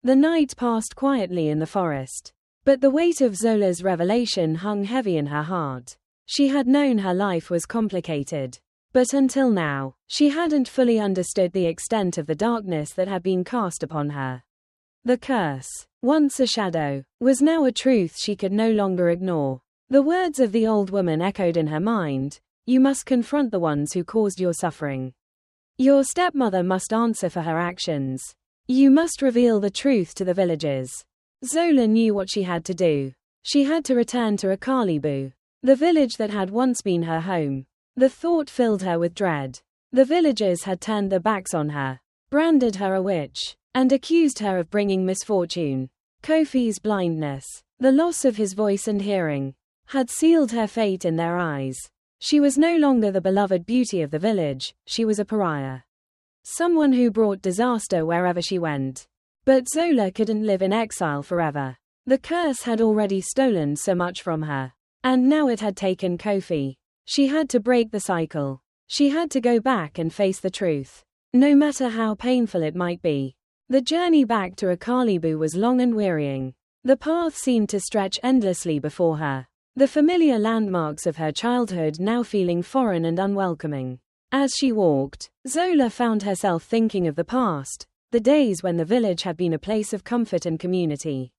The night passed quietly in the forest. But the weight of Zola's revelation hung heavy in her heart. She had known her life was complicated. But until now, she hadn't fully understood the extent of the darkness that had been cast upon her. The curse, once a shadow, was now a truth she could no longer ignore. The words of the old woman echoed in her mind. You must confront the ones who caused your suffering. Your stepmother must answer for her actions. You must reveal the truth to the villagers. Zola knew what she had to do. She had to return to Akalibu, the village that had once been her home. The thought filled her with dread. The villagers had turned their backs on her, branded her a witch, and accused her of bringing misfortune. Kofi's blindness, the loss of his voice and hearing, had sealed her fate in their eyes. She was no longer the beloved beauty of the village, she was a pariah. Someone who brought disaster wherever she went. But Zola couldn't live in exile forever. The curse had already stolen so much from her. And now it had taken Kofi. She had to break the cycle. She had to go back and face the truth, no matter how painful it might be. The journey back to Akalibu was long and wearying. The path seemed to stretch endlessly before her, the familiar landmarks of her childhood now feeling foreign and unwelcoming. As she walked, Zola found herself thinking of the past, the days when the village had been a place of comfort and community.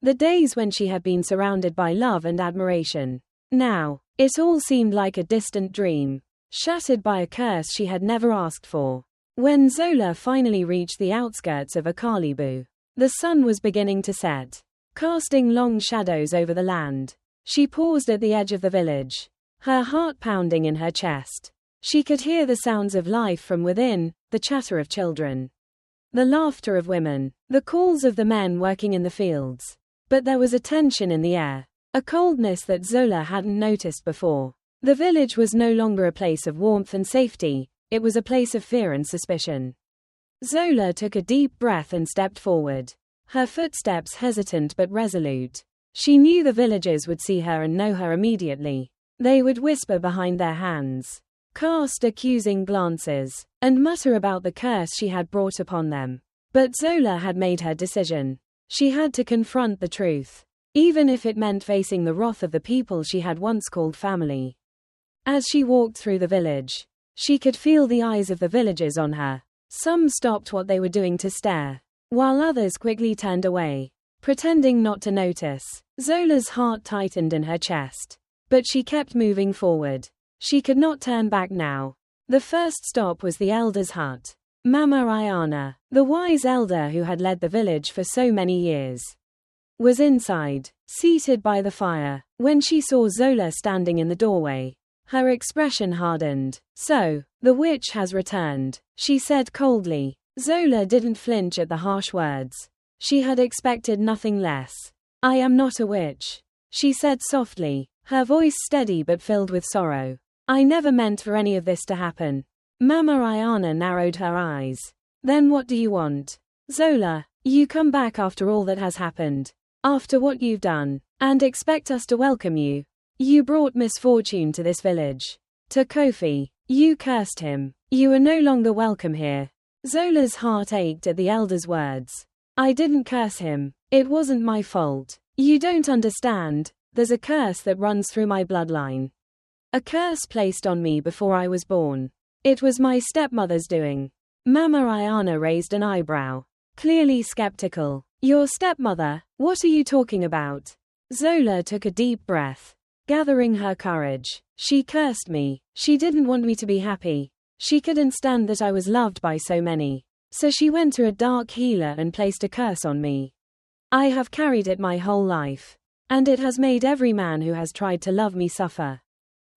The days when she had been surrounded by love and admiration. Now, it all seemed like a distant dream, shattered by a curse she had never asked for. When Zola finally reached the outskirts of Akalibu, the sun was beginning to set, casting long shadows over the land. She paused at the edge of the village, her heart pounding in her chest. She could hear the sounds of life from within, the chatter of children, the laughter of women, the calls of the men working in the fields. But there was a tension in the air, a coldness that Zola hadn't noticed before. The village was no longer a place of warmth and safety, it was a place of fear and suspicion. Zola took a deep breath and stepped forward, her footsteps hesitant but resolute. She knew the villagers would see her and know her immediately. They would whisper behind their hands, cast accusing glances, and mutter about the curse she had brought upon them. But Zola had made her decision. She had to confront the truth, even if it meant facing the wrath of the people she had once called family. As she walked through the village, she could feel the eyes of the villagers on her. Some stopped what they were doing to stare, while others quickly turned away, pretending not to notice. Zola's heart tightened in her chest, but she kept moving forward. She could not turn back now. The first stop was the elder's hut. Mama Ayana, the wise elder who had led the village for so many years, was inside, seated by the fire. When she saw Zola standing in the doorway, her expression hardened. So, the witch has returned, she said coldly. Zola didn't flinch at the harsh words. She had expected nothing less. I am not a witch, she said softly, her voice steady but filled with sorrow. I never meant for any of this to happen. Mama Ayana narrowed her eyes. Then what do you want? Zola, you come back after all that has happened, after what you've done, and expect us to welcome you. You brought misfortune to this village. To Kofi, you cursed him. You are no longer welcome here. Zola's heart ached at the elder's words. I didn't curse him. It wasn't my fault. You don't understand. There's a curse that runs through my bloodline. A curse placed on me before I was born. It was my stepmother's doing. Mama Ayana raised an eyebrow, clearly skeptical. Your stepmother? What are you talking about? Zola took a deep breath, gathering her courage. She cursed me. She didn't want me to be happy. She couldn't stand that I was loved by so many. So she went to a dark healer and placed a curse on me. I have carried it my whole life, and it has made every man who has tried to love me suffer.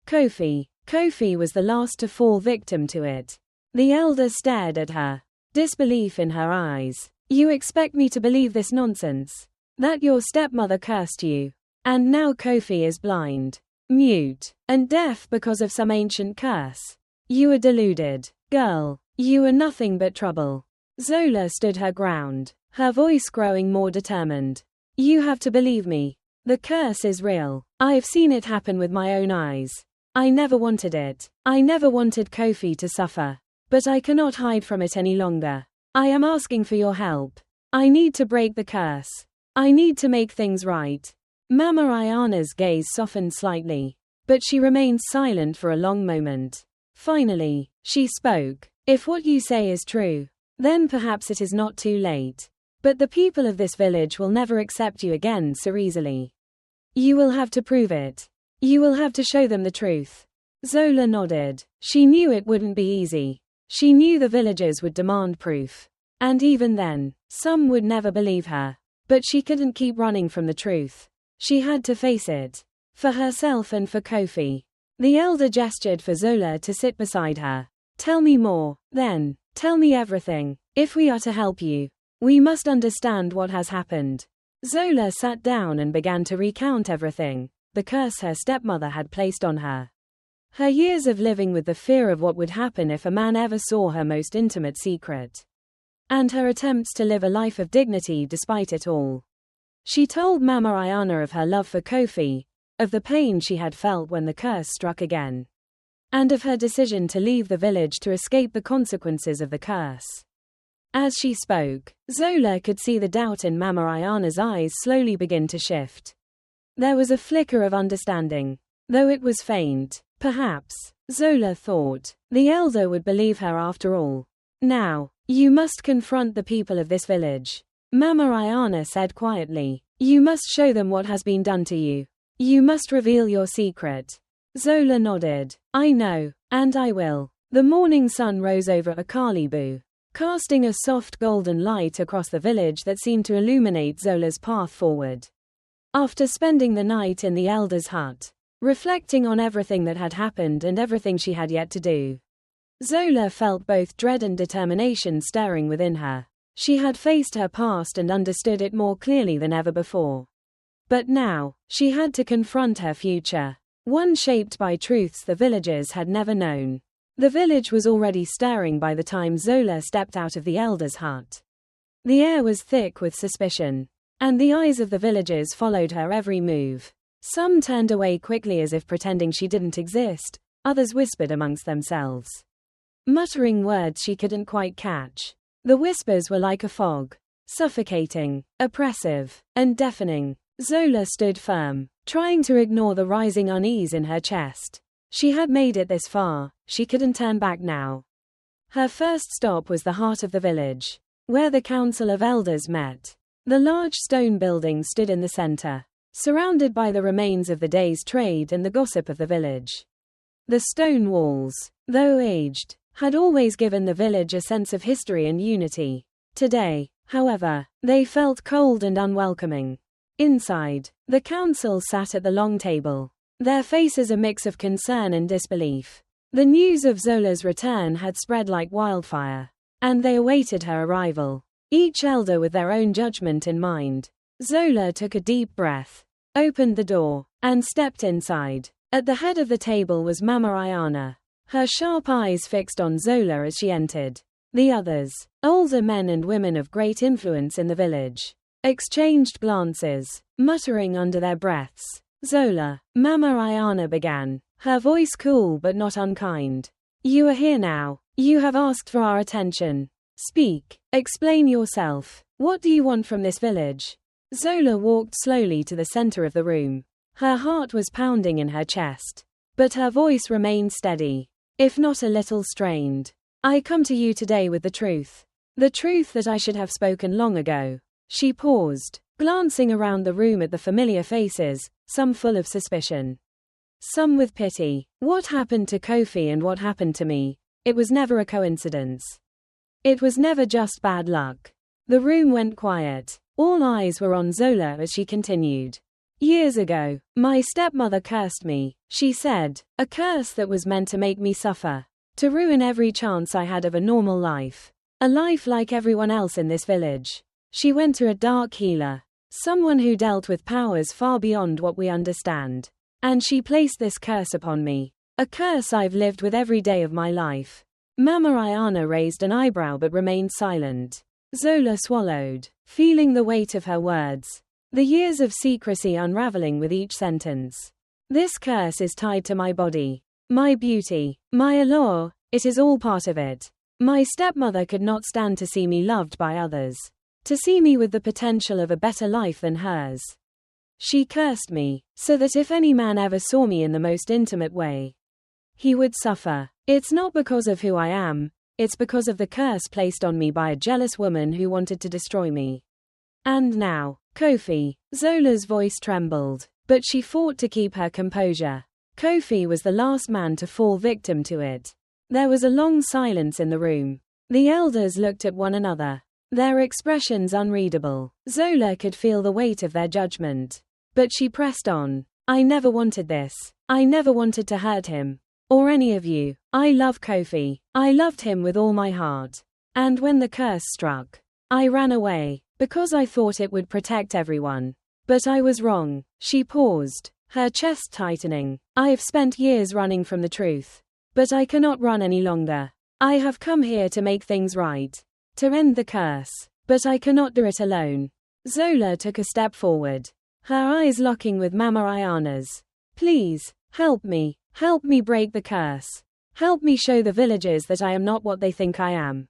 Kofi was the last to fall victim to it. The elder stared at her, disbelief in her eyes. You expect me to believe this nonsense? That your stepmother cursed you, and now Kofi is blind, mute, and deaf because of some ancient curse? You are deluded. Girl, you are nothing but trouble. Zola stood her ground, her voice growing more determined. You have to believe me. The curse is real. I've seen it happen with my own eyes. I never wanted it. I never wanted Kofi to suffer. But I cannot hide from it any longer. I am asking for your help. I need to break the curse. I need to make things right. Mama Ayana's gaze softened slightly, but she remained silent for a long moment. Finally, she spoke. If what you say is true, then perhaps it is not too late. But the people of this village will never accept you again so easily. You will have to prove it. You will have to show them the truth. Zola nodded. She knew it wouldn't be easy. She knew the villagers would demand proof. And even then, some would never believe her. But she couldn't keep running from the truth. She had to face it. For herself and for Kofi. The elder gestured for Zola to sit beside her. Tell me more, then. Tell me everything. If we are to help you, we must understand what has happened. Zola sat down and began to recount everything, the curse her stepmother had placed on her. Her years of living with the fear of what would happen if a man ever saw her most intimate secret. And her attempts to live a life of dignity despite it all. She told Mama Ayana of her love for Kofi, of the pain she had felt when the curse struck again, and of her decision to leave the village to escape the consequences of the curse. As she spoke, Zola could see the doubt in Mama Ayana's eyes slowly begin to shift. There was a flicker of understanding, though it was faint. Perhaps, Zola thought, the elder would believe her after all. Now, you must confront the people of this village. Mama Ayana said quietly. You must show them what has been done to you. You must reveal your secret. Zola nodded. I know, and I will. The morning sun rose over Akalibu, casting a soft golden light across the village that seemed to illuminate Zola's path forward. After spending the night in the elder's hut, reflecting on everything that had happened and everything she had yet to do, Zola felt both dread and determination stirring within her. She had faced her past and understood it more clearly than ever before. But now, she had to confront her future, one shaped by truths the villagers had never known. The village was already stirring by the time Zola stepped out of the elder's hut. The air was thick with suspicion, and the eyes of the villagers followed her every move. Some turned away quickly as if pretending she didn't exist, others whispered amongst themselves, muttering words she couldn't quite catch. The whispers were like a fog, suffocating, oppressive, and deafening. Zola stood firm, trying to ignore the rising unease in her chest. She had made it this far, she couldn't turn back now. Her first stop was the heart of the village, where the council of elders met. The large stone building stood in the center, surrounded by the remains of the day's trade and the gossip of the village. The stone walls, though aged, had always given the village a sense of history and unity. Today, however, they felt cold and unwelcoming. Inside, the council sat at the long table, their faces a mix of concern and disbelief. The news of Zola's return had spread like wildfire, and they awaited her arrival, each elder with their own judgment in mind. Zola took a deep breath, opened the door, and stepped inside. At the head of the table was Mama Ayana, her sharp eyes fixed on Zola as she entered. The others, older men and women of great influence in the village, exchanged glances, muttering under their breaths. Zola, Mama Ayana began, her voice cool but not unkind. You are here now. You have asked for our attention. Speak. Explain yourself. What do you want from this village? Zola walked slowly to the center of the room. Her heart was pounding in her chest, but her voice remained steady, if not a little strained. I come to you today with the truth. The truth that I should have spoken long ago. She paused, glancing around the room at the familiar faces, some full of suspicion, some with pity. What happened to Kofi and what happened to me? It was never a coincidence. It was never just bad luck. The room went quiet. All eyes were on Zola as she continued. Years ago, my stepmother cursed me, she said, a curse that was meant to make me suffer, to ruin every chance I had of a normal life, a life like everyone else in this village. She went to a dark healer, someone who dealt with powers far beyond what we understand, and she placed this curse upon me, a curse I've lived with every day of my life. Mama Ayana raised an eyebrow but remained silent. Zola swallowed, feeling the weight of her words, the years of secrecy unraveling with each sentence. This curse is tied to my body, my beauty, my allure, it is all part of it. My stepmother could not stand to see me loved by others. to see me with the potential of a better life than hers. She cursed me, so that if any man ever saw me in the most intimate way, he would suffer. It's not because of who I am, it's because of the curse placed on me by a jealous woman who wanted to destroy me. And now, Kofi. Zola's voice trembled, but she fought to keep her composure. Kofi was the last man to fall victim to it. There was a long silence in the room. The elders looked at one another, their expressions unreadable. Zola could feel the weight of their judgment. But she pressed on. I never wanted this. I never wanted to hurt him. Or any of you. I love Kofi. I loved him with all my heart. And when the curse struck, I ran away, because I thought it would protect everyone. But I was wrong. She paused, her chest tightening. I have spent years running from the truth. But I cannot run any longer. I have come here to make things right. To end the curse. But I cannot do it alone. Zola took a step forward, her eyes locking with Mama Ayana's. Please, help me break the curse. Help me show the villagers that I am not what they think I am.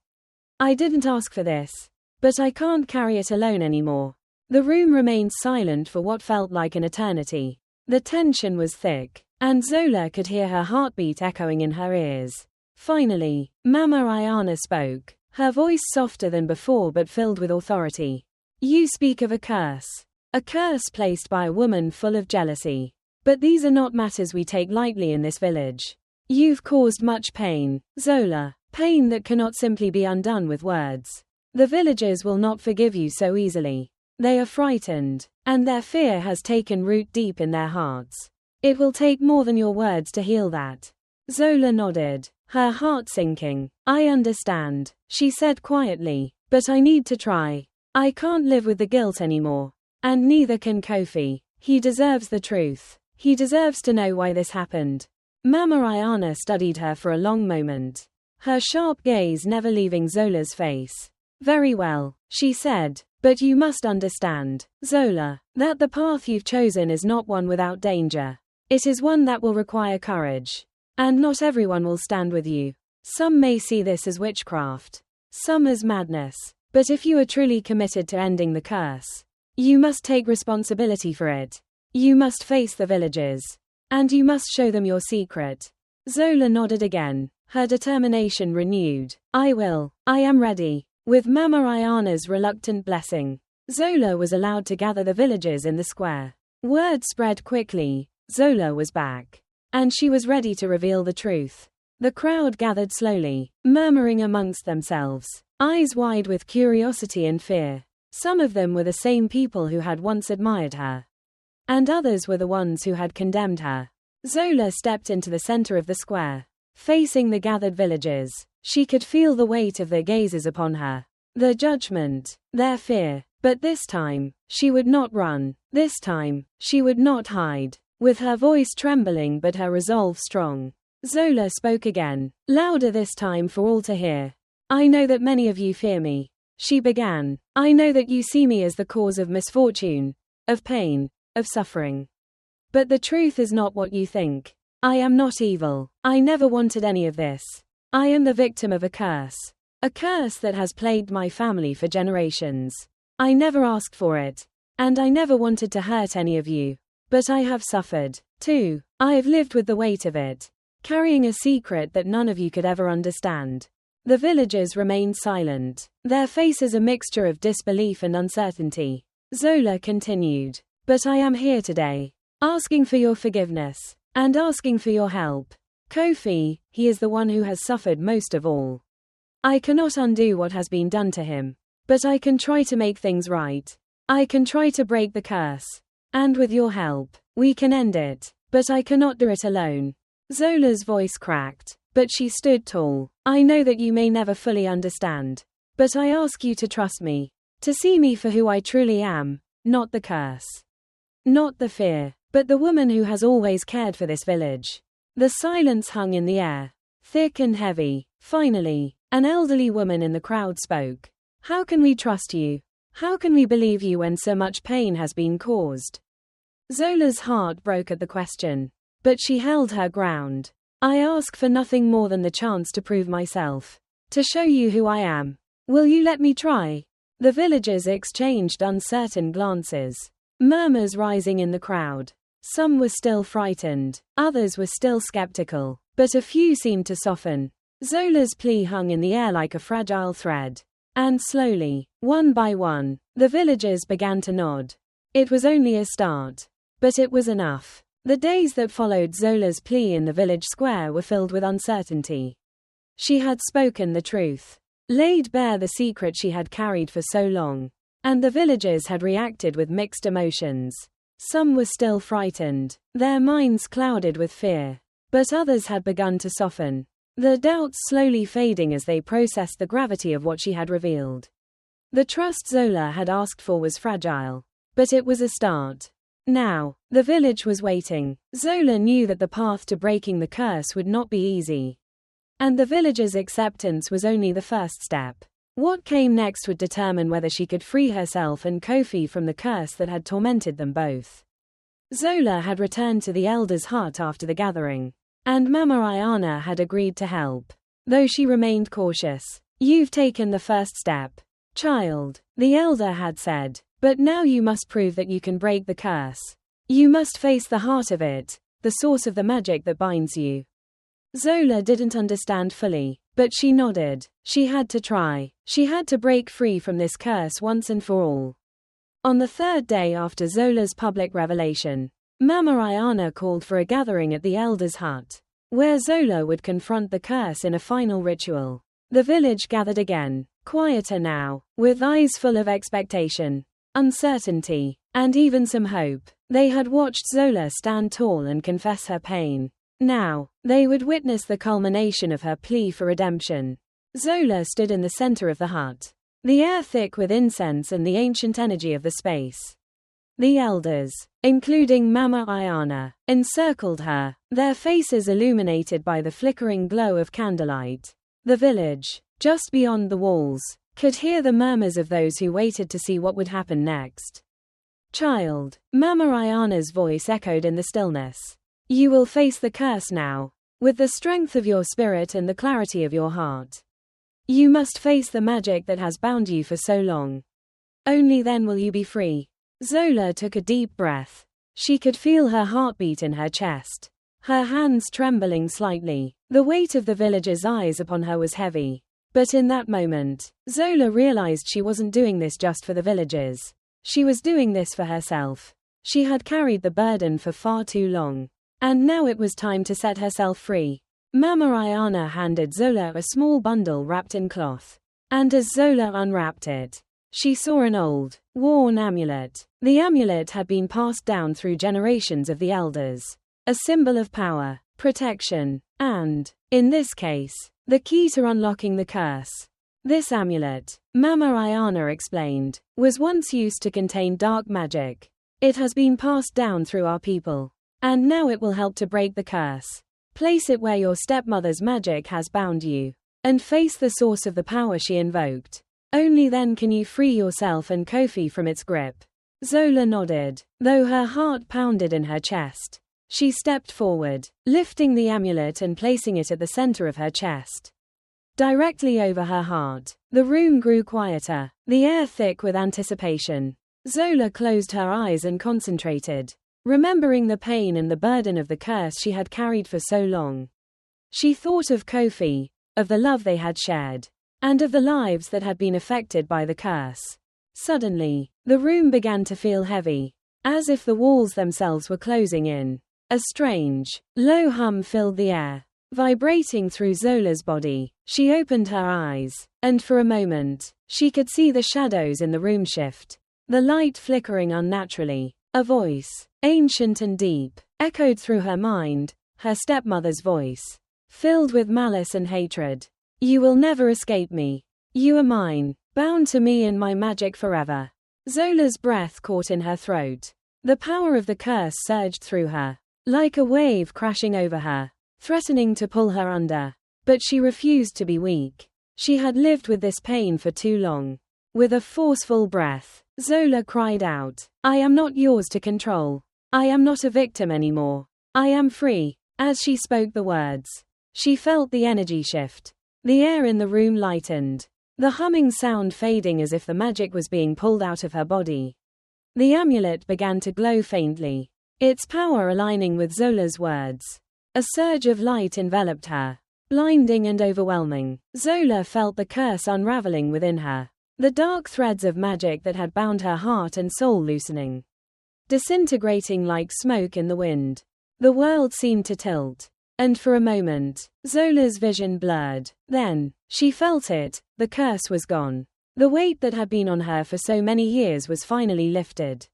I didn't ask for this. But I can't carry it alone anymore. The room remained silent for what felt like an eternity. The tension was thick, and Zola could hear her heartbeat echoing in her ears. Finally, Mama Ayana spoke, her voice softer than before but filled with authority. You speak of a curse. A curse placed by a woman full of jealousy. But these are not matters we take lightly in this village. You've caused much pain, Zola, pain that cannot simply be undone with words. The villagers will not forgive you so easily. They are frightened, and their fear has taken root deep in their hearts. It will take more than your words to heal that. Zola nodded, her heart sinking. I understand, she said quietly, but I need to try. I can't live with the guilt anymore. And neither can Kofi. He deserves the truth. He deserves to know why this happened. Mama Ayana studied her for a long moment, her sharp gaze never leaving Zola's face. Very well, she said, but you must understand, Zola, that the path you've chosen is not one without danger. It is one that will require courage. And not everyone will stand with you. Some may see this as witchcraft, some as madness. But if you are truly committed to ending the curse, you must take responsibility for it. You must face the villagers. And you must show them your secret. Zola nodded again, her determination renewed. I will. I am ready. With Mama Ayana's reluctant blessing, Zola was allowed to gather the villagers in the square. Word spread quickly. Zola was back. And she was ready to reveal the truth. The crowd gathered slowly, murmuring amongst themselves, eyes wide with curiosity and fear. Some of them were the same people who had once admired her. And others were the ones who had condemned her. Zola stepped into the center of the square, facing the gathered villagers. She could feel the weight of their gazes upon her, their judgment, their fear. But this time, she would not run. This time, she would not hide. With her voice trembling but her resolve strong, Zola spoke again, louder this time for all to hear. I know that many of you fear me. She began. I know that you see me as the cause of misfortune, of pain, of suffering. But the truth is not what you think. I am not evil. I never wanted any of this. I am the victim of a curse. A curse that has plagued my family for generations. I never asked for it. And I never wanted to hurt any of you. But I have suffered, too. I have lived with the weight of it, carrying a secret that none of you could ever understand. The villagers remained silent, their faces a mixture of disbelief and uncertainty. Zola continued. But I am here today, asking for your forgiveness, and asking for your help. Kofi, he is the one who has suffered most of all. I cannot undo what has been done to him. But I can try to make things right. I can try to break the curse. And with your help, we can end it. But I cannot do it alone. Zola's voice cracked, but she stood tall. I know that you may never fully understand. But I ask you to trust me. To see me for who I truly am. Not the curse. Not the fear. But the woman who has always cared for this village. The silence hung in the air, thick and heavy. Finally, an elderly woman in the crowd spoke. How can we trust you? How can we believe you when so much pain has been caused? Zola's heart broke at the question. But she held her ground. I ask for nothing more than the chance to prove myself. To show you who I am. Will you let me try? The villagers exchanged uncertain glances. Murmurs rising in the crowd. Some were still frightened, others were still skeptical, but a few seemed to soften. Zola's plea hung in the air like a fragile thread. And slowly, one by one, the villagers began to nod. It was only a start. But it was enough. The days that followed Zola's plea in the village square were filled with uncertainty. She had spoken the truth, laid bare the secret she had carried for so long, and the villagers had reacted with mixed emotions. Some were still frightened, their minds clouded with fear, but others had begun to soften, their doubts slowly fading as they processed the gravity of what she had revealed. The trust Zola had asked for was fragile, but it was a start. Now, the village was waiting. Zola knew that the path to breaking the curse would not be easy. And the villagers' acceptance was only the first step. What came next would determine whether she could free herself and Kofi from the curse that had tormented them both. Zola had returned to the elder's hut after the gathering, and Mama Ayana had agreed to help, though she remained cautious. "You've taken the first step, child," the elder had said, "but now you must prove that you can break the curse. You must face the heart of it, the source of the magic that binds you." Zola didn't understand fully, but she nodded. She had to try. She had to break free from this curse once and for all. On the third day after Zola's public revelation, Mama Ayana called for a gathering at the elder's hut, where Zola would confront the curse in a final ritual. The village gathered again, quieter now, with eyes full of expectation, uncertainty, and even some hope. They had watched Zola stand tall and confess her pain. Now, they would witness the culmination of her plea for redemption. Zola stood in the center of the hut, the air thick with incense and the ancient energy of the space. The elders, including Mama Ayana, encircled her, their faces illuminated by the flickering glow of candlelight. The village, just beyond the walls, could hear the murmurs of those who waited to see what would happen next. "Child," Mama Ayana's voice echoed in the stillness. "You will face the curse now, with the strength of your spirit and the clarity of your heart. You must face the magic that has bound you for so long. Only then will you be free." Zola took a deep breath. She could feel her heartbeat in her chest, her hands trembling slightly. The weight of the villagers' eyes upon her was heavy. But in that moment, Zola realized she wasn't doing this just for the villagers. She was doing this for herself. She had carried the burden for far too long. And now it was time to set herself free. Mama Ayana handed Zola a small bundle wrapped in cloth. And as Zola unwrapped it, she saw an old, worn amulet. The amulet had been passed down through generations of the elders. A symbol of power, protection, and, in this case, the key to unlocking the curse. This amulet, Mama Ayana explained, was once used to contain dark magic. It has been passed down through our people. And now it will help to break the curse. Place it where your stepmother's magic has bound you, and face the source of the power she invoked. Only then can you free yourself and Kofi from its grip. Zola nodded, though her heart pounded in her chest. She stepped forward, lifting the amulet and placing it at the center of her chest. Directly over her heart, the room grew quieter, the air thick with anticipation. Zola closed her eyes and concentrated, remembering the pain and the burden of the curse she had carried for so long. She thought of Kofi, of the love they had shared, and of the lives that had been affected by the curse. Suddenly, the room began to feel heavy, as if the walls themselves were closing in. A strange, low hum filled the air, vibrating through Zola's body. She opened her eyes, and for a moment, she could see the shadows in the room shift, the light flickering unnaturally. A voice, ancient and deep, echoed through her mind, her stepmother's voice, filled with malice and hatred. "You will never escape me. You are mine, bound to me and my magic forever." Zola's breath caught in her throat. The power of the curse surged through her, like a wave crashing over her, threatening to pull her under. But she refused to be weak. She had lived with this pain for too long. With a forceful breath, Zola cried out, "I am not yours to control. I am not a victim anymore. I am free." As she spoke the words, she felt the energy shift. The air in the room lightened. the humming sound fading as if the magic was being pulled out of her body. The amulet began to glow faintly, its power aligning with Zola's words. A surge of light enveloped her, blinding and overwhelming. Zola felt the curse unraveling within her, the dark threads of magic that had bound her heart and soul loosening, disintegrating like smoke in the wind. The world seemed to tilt, and for a moment, Zola's vision blurred. Then, she felt it, the curse was gone. The weight that had been on her for so many years was finally lifted.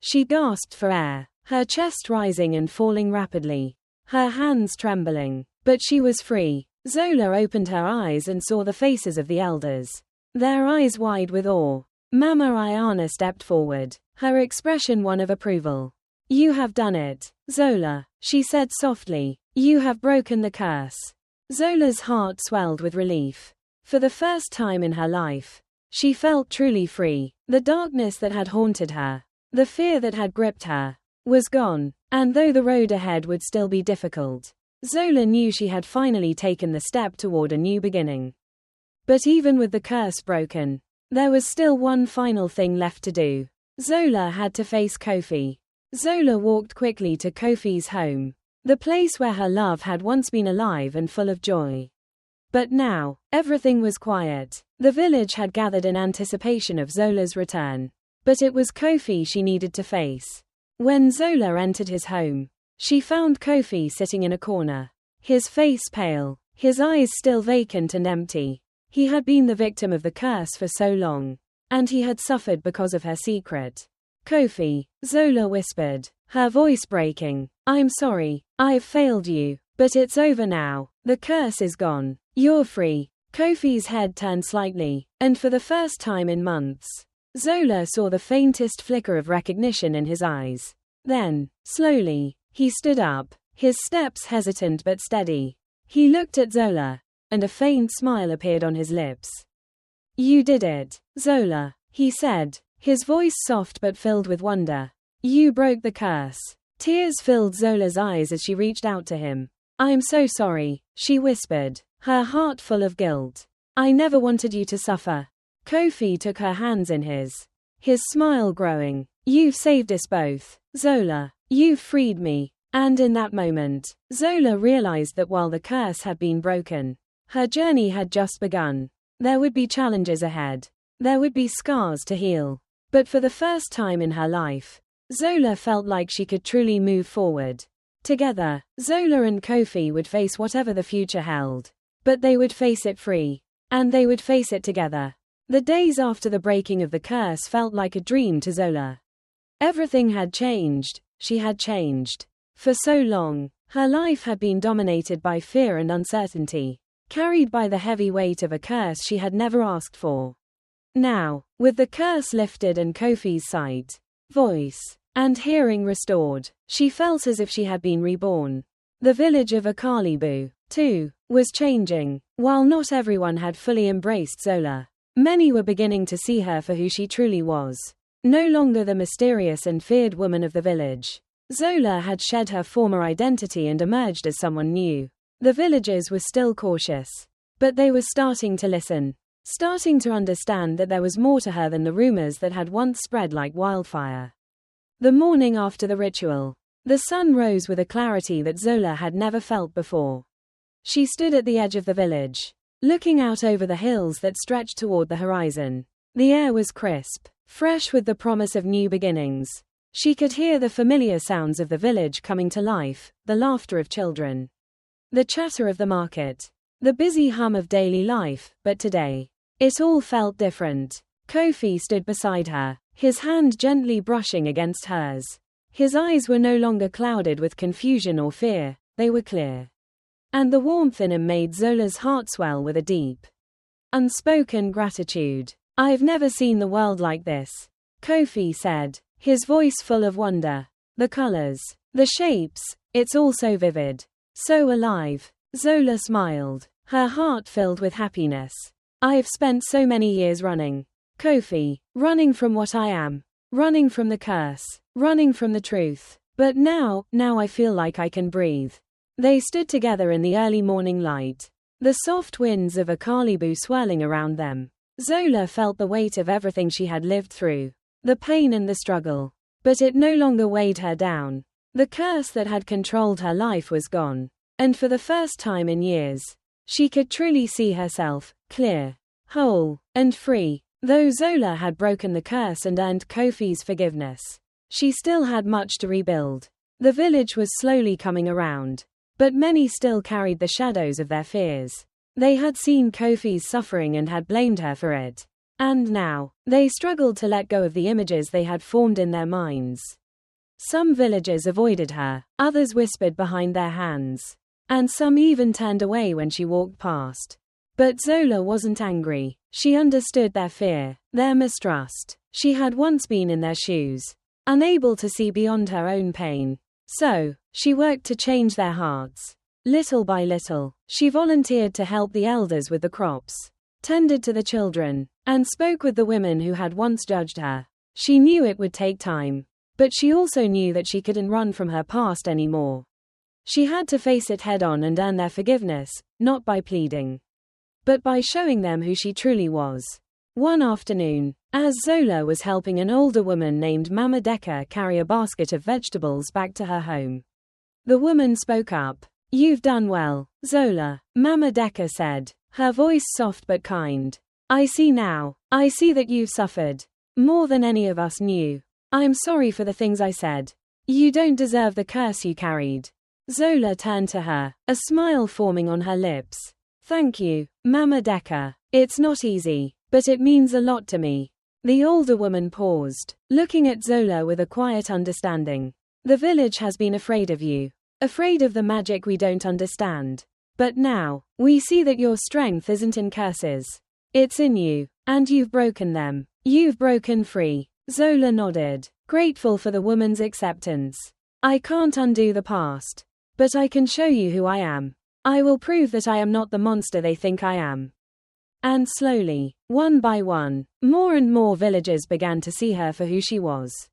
She gasped for air, her chest rising and falling rapidly, her hands trembling. But she was free. Zola opened her eyes and saw the faces of the elders, their eyes wide with awe. Mama Ayana stepped forward, her expression one of approval. "You have done it, Zola," she said softly. "You have broken the curse." Zola's heart swelled with relief. For the first time in her life, she felt truly free. The darkness that had haunted her, the fear that had gripped her, was gone. And though the road ahead would still be difficult, Zola knew she had finally taken the step toward a new beginning. But even with the curse broken, there was still one final thing left to do. Zola had to face Kofi. Zola walked quickly to Kofi's home, the place where her love had once been alive and full of joy. But now, everything was quiet. The village had gathered in anticipation of Zola's return. But it was Kofi she needed to face. When Zola entered his home, she found Kofi sitting in a corner, his face pale, his eyes still vacant and empty. He had been the victim of the curse for so long, and he had suffered because of her secret. "Kofi," Zola whispered, her voice breaking, "I'm sorry, I've failed you, but it's over now. The curse is gone. You're free." Kofi's head turned slightly, and for the first time in months, Zola saw the faintest flicker of recognition in his eyes. Then, slowly, he stood up, his steps hesitant but steady. He looked at Zola, and a faint smile appeared on his lips. "You did it, Zola," he said, his voice soft but filled with wonder. "You broke the curse." Tears filled Zola's eyes as she reached out to him. "I'm so sorry," she whispered, her heart full of guilt. "I never wanted you to suffer." Kofi took her hands in his smile growing. "You've saved us both, Zola. You've freed me." And in that moment, Zola realized that while the curse had been broken, her journey had just begun. There would be challenges ahead. There would be scars to heal. But for the first time in her life, Zola felt like she could truly move forward. Together, Zola and Kofi would face whatever the future held. But they would face it free. And they would face it together. The days after the breaking of the curse felt like a dream to Zola. Everything had changed. She had changed. For so long, her life had been dominated by fear and uncertainty, carried by the heavy weight of a curse she had never asked for. Now, with the curse lifted and Kofi's sight, voice, and hearing restored, she felt as if she had been reborn. The village of Akalibu, too, was changing. While not everyone had fully embraced Zola, many were beginning to see her for who she truly was. No longer the mysterious and feared woman of the village. Zola had shed her former identity and emerged as someone new. The villagers were still cautious, but they were starting to listen, starting to understand that there was more to her than the rumors that had once spread like wildfire. The morning after the ritual, the sun rose with a clarity that Zola had never felt before. She stood at the edge of the village, looking out over the hills that stretched toward the horizon. The air was crisp, fresh with the promise of new beginnings. She could hear the familiar sounds of the village coming to life, the laughter of children, the chatter of the market, the busy hum of daily life. But today, it all felt different. Kofi stood beside her, his hand gently brushing against hers. His eyes were no longer clouded with confusion or fear, they were clear. And the warmth in him made Zola's heart swell with a deep, unspoken gratitude. "I've never seen the world like this," Kofi said, his voice full of wonder. "The colors, the shapes, it's all so vivid, so alive." Zola smiled, her heart filled with happiness. "I've spent so many years running, Kofi, running from what I am, running from the curse, running from the truth. But now I feel like I can breathe." They stood together in the early morning light, the soft winds of Akalibu swirling around them. Zola felt the weight of everything she had lived through, the pain and the struggle. But it no longer weighed her down. The curse that had controlled her life was gone. And for the first time in years, she could truly see herself, clear, whole, and free. Though Zola had broken the curse and earned Kofi's forgiveness, she still had much to rebuild. The village was slowly coming around, but many still carried the shadows of their fears. They had seen Kofi's suffering and had blamed her for it. And now, they struggled to let go of the images they had formed in their minds. Some villagers avoided her, others whispered behind their hands, and some even turned away when she walked past. But Zola wasn't angry. She understood their fear, their mistrust. She had once been in their shoes, unable to see beyond her own pain. So, she worked to change their hearts. Little by little, she volunteered to help the elders with the crops, tended to the children, and spoke with the women who had once judged her. She knew it would take time, but she also knew that she couldn't run from her past anymore. She had to face it head on and earn their forgiveness, not by pleading, but by showing them who she truly was. One afternoon, as Zola was helping an older woman named Mama Decker carry a basket of vegetables back to her home, the woman spoke up. "You've done well, Zola," Mama Decker said, her voice soft but kind. "I see now. I see that you've suffered more than any of us knew. I'm sorry for the things I said. You don't deserve the curse you carried." Zola turned to her, a smile forming on her lips. "Thank you, Mama Decker. It's not easy, but it means a lot to me." The older woman paused, looking at Zola with a quiet understanding. "The village has been afraid of you, afraid of the magic we don't understand. But now, we see that your strength isn't in curses. It's in you, and you've broken them. You've broken free." Zola nodded, grateful for the woman's acceptance. "I can't undo the past, but I can show you who I am. I will prove that I am not the monster they think I am." And slowly, one by one, more and more villagers began to see her for who she was.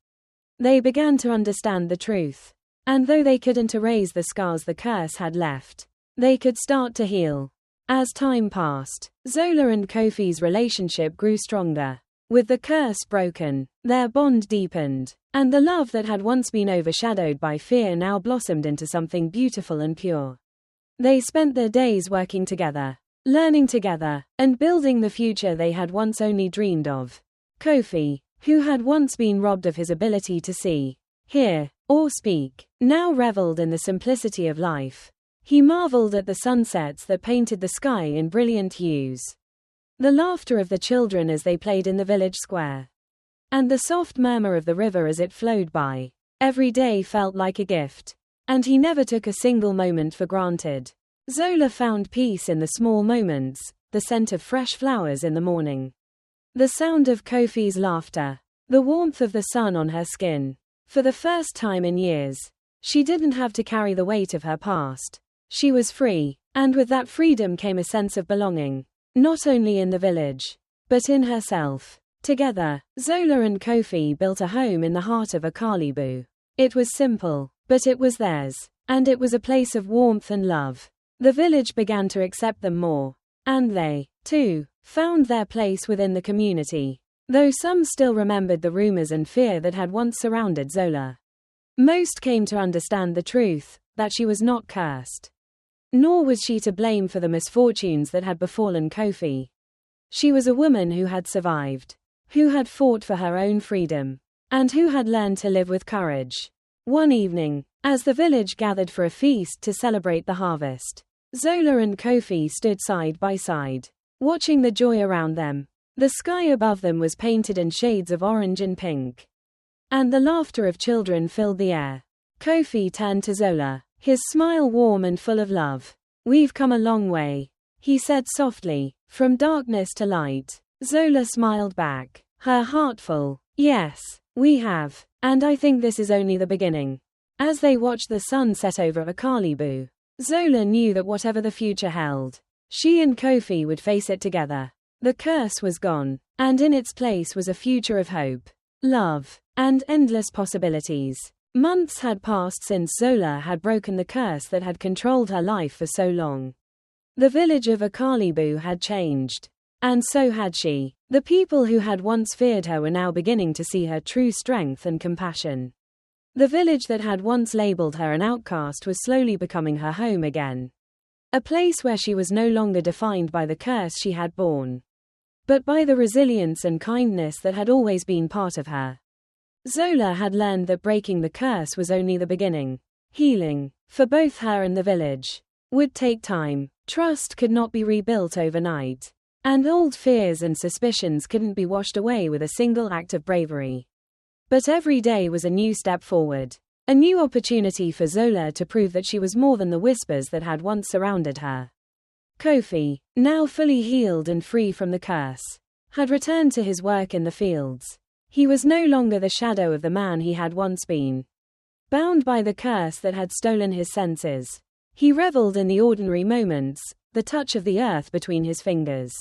They began to understand the truth. And though they couldn't erase the scars the curse had left, they could start to heal. As time passed, Zola and Kofi's relationship grew stronger. With the curse broken, their bond deepened, and the love that had once been overshadowed by fear now blossomed into something beautiful and pure. They spent their days working together, learning together, and building the future they had once only dreamed of. Kofi, who had once been robbed of his ability to see, hear, or speak, now reveled in the simplicity of life. He marveled at the sunsets that painted the sky in brilliant hues, the laughter of the children as they played in the village square, and the soft murmur of the river as it flowed by. Every day felt like a gift, and he never took a single moment for granted. Zola found peace in the small moments, the scent of fresh flowers in the morning, the sound of Kofi's laughter, the warmth of the sun on her skin. For the first time in years, she didn't have to carry the weight of her past. She was free, and with that freedom came a sense of belonging, not only in the village, but in herself. Together, Zola and Kofi built a home in the heart of Akalibu. It was simple, but it was theirs, and it was a place of warmth and love. The village began to accept them more, and they, too, found their place within the community. Though some still remembered the rumors and fear that had once surrounded Zola, most came to understand the truth, that she was not cursed. Nor was she to blame for the misfortunes that had befallen Kofi. She was a woman who had survived, who had fought for her own freedom, and who had learned to live with courage. One evening, as the village gathered for a feast to celebrate the harvest, Zola and Kofi stood side by side, watching the joy around them. The sky above them was painted in shades of orange and pink, and the laughter of children filled the air. Kofi turned to Zola, his smile warm and full of love. "We've come a long way," he said softly, "from darkness to light." Zola smiled back, her heart full. "Yes, we have, and I think this is only the beginning." As they watched the sun set over Akalibu, Zola knew that whatever the future held, she and Kofi would face it together. The curse was gone, and in its place was a future of hope, love, and endless possibilities. Months had passed since Zola had broken the curse that had controlled her life for so long. The village of Akalibu had changed. And so had she. The people who had once feared her were now beginning to see her true strength and compassion. The village that had once labeled her an outcast was slowly becoming her home again. A place where she was no longer defined by the curse she had borne, but by the resilience and kindness that had always been part of her. Zola had learned that breaking the curse was only the beginning. Healing, for both her and the village, would take time. Trust could not be rebuilt overnight. And old fears and suspicions couldn't be washed away with a single act of bravery. But every day was a new step forward. A new opportunity for Zola to prove that she was more than the whispers that had once surrounded her. Kofi, now fully healed and free from the curse, had returned to his work in the fields. He was no longer the shadow of the man he had once been, bound by the curse that had stolen his senses. He reveled in the ordinary moments, the touch of the earth between his fingers,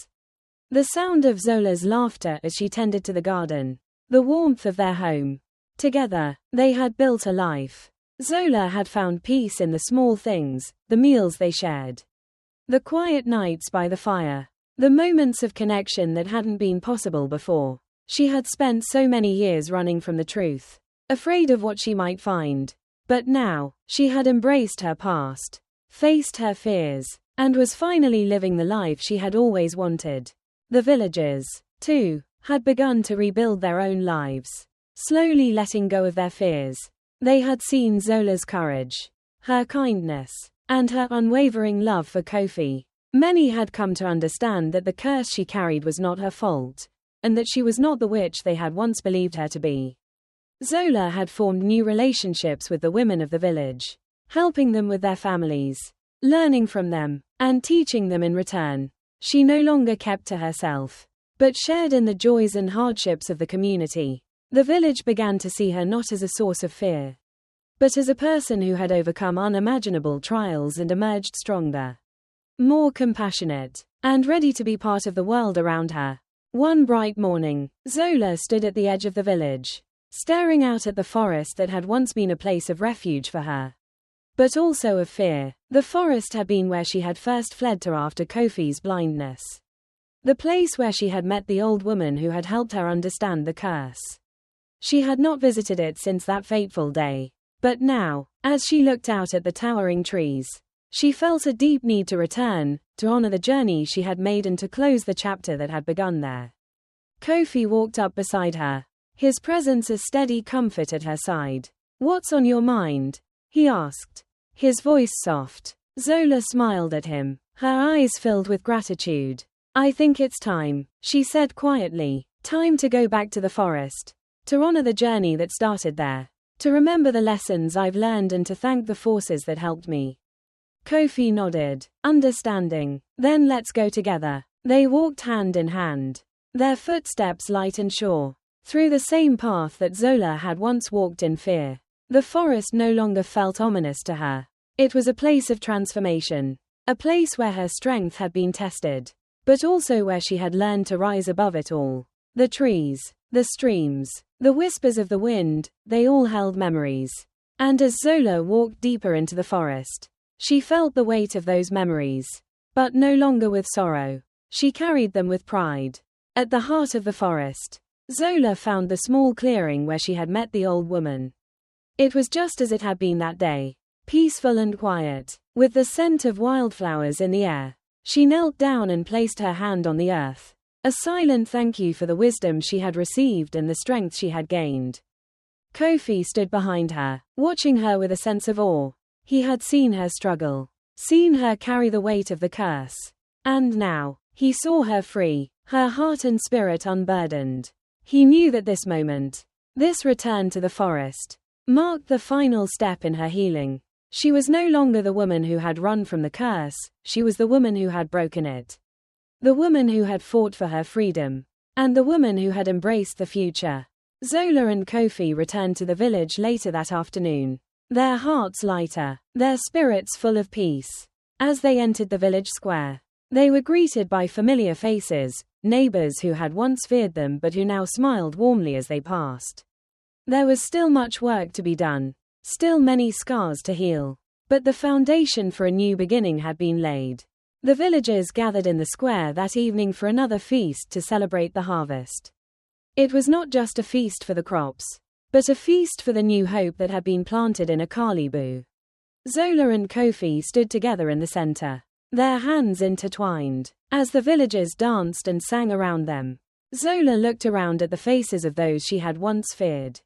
the sound of Zola's laughter as she tended to the garden, the warmth of their home. Together, they had built a life. Zola had found peace in the small things, the meals they shared, the quiet nights by the fire, the moments of connection that hadn't been possible before. She had spent so many years running from the truth, afraid of what she might find. But now, she had embraced her past, faced her fears, and was finally living the life she had always wanted. The villagers, too, had begun to rebuild their own lives, slowly letting go of their fears. They had seen Zola's courage, her kindness, and her unwavering love for Kofi. Many had come to understand that the curse she carried was not her fault, and that she was not the witch they had once believed her to be. Zola had formed new relationships with the women of the village, helping them with their families, learning from them, and teaching them in return. She no longer kept to herself, but shared in the joys and hardships of the community. The village began to see her not as a source of fear, but as a person who had overcome unimaginable trials and emerged stronger, more compassionate, and ready to be part of the world around her. One bright morning, Zola stood at the edge of the village, staring out at the forest that had once been a place of refuge for her, but also of fear. The forest had been where she had first fled to after Kofi's blindness, the place where she had met the old woman who had helped her understand the curse. She had not visited it since that fateful day, but now, as she looked out at the towering trees, she felt a deep need to return, to honor the journey she had made and to close the chapter that had begun there. Kofi walked up beside her, his presence a steady comfort at her side. "What's on your mind?" he asked, his voice soft. Zola smiled at him, her eyes filled with gratitude. "I think it's time," she said quietly. "Time to go back to the forest, to honor the journey that started there, to remember the lessons I've learned and to thank the forces that helped me." Kofi nodded, understanding. "Then let's go together." They walked hand in hand, their footsteps light and sure, through the same path that Zola had once walked in fear. The forest no longer felt ominous to her. It was a place of transformation, a place where her strength had been tested, but also where she had learned to rise above it all. The trees, the streams, the whispers of the wind, they all held memories. And as Zola walked deeper into the forest, she felt the weight of those memories, but no longer with sorrow. She carried them with pride. At the heart of the forest, Zola found the small clearing where she had met the old woman. It was just as it had been that day, peaceful and quiet, with the scent of wildflowers in the air. She knelt down and placed her hand on the earth, a silent thank you for the wisdom she had received and the strength she had gained. Kofi stood behind her, watching her with a sense of awe. He had seen her struggle, seen her carry the weight of the curse, and now, he saw her free, her heart and spirit unburdened. He knew that this moment, this return to the forest, marked the final step in her healing. She was no longer the woman who had run from the curse, she was the woman who had broken it. The woman who had fought for her freedom, and the woman who had embraced the future. Zola and Kofi returned to the village later that afternoon, their hearts lighter, their spirits full of peace. As they entered the village square, they were greeted by familiar faces, neighbors who had once feared them but who now smiled warmly as they passed. There was still much work to be done, still many scars to heal, but the foundation for a new beginning had been laid. The villagers gathered in the square that evening for another feast to celebrate the harvest. It was not just a feast for the crops, but a feast for the new hope that had been planted in a Kalibu. Zola and Kofi stood together in the center, their hands intertwined. As the villagers danced and sang around them, Zola looked around at the faces of those she had once feared.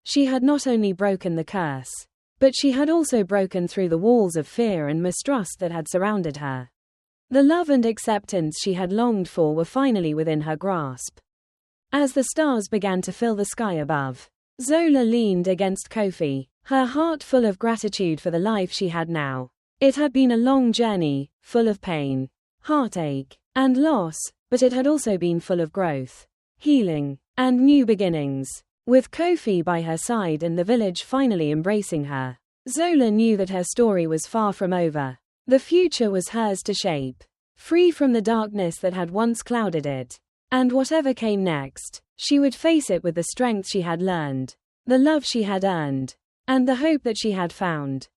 She had not only broken the curse, but she had also broken through the walls of fear and mistrust that had surrounded her. The love and acceptance she had longed for were finally within her grasp. As the stars began to fill the sky above, Zola leaned against Kofi, her heart full of gratitude for the life she had now. It had been a long journey, full of pain, heartache, and loss, but it had also been full of growth, healing, and new beginnings. With Kofi by her side and the village finally embracing her, Zola knew that her story was far from over. The future was hers to shape, free from the darkness that had once clouded it. And whatever came next, she would face it with the strength she had learned, the love she had earned, and the hope that she had found.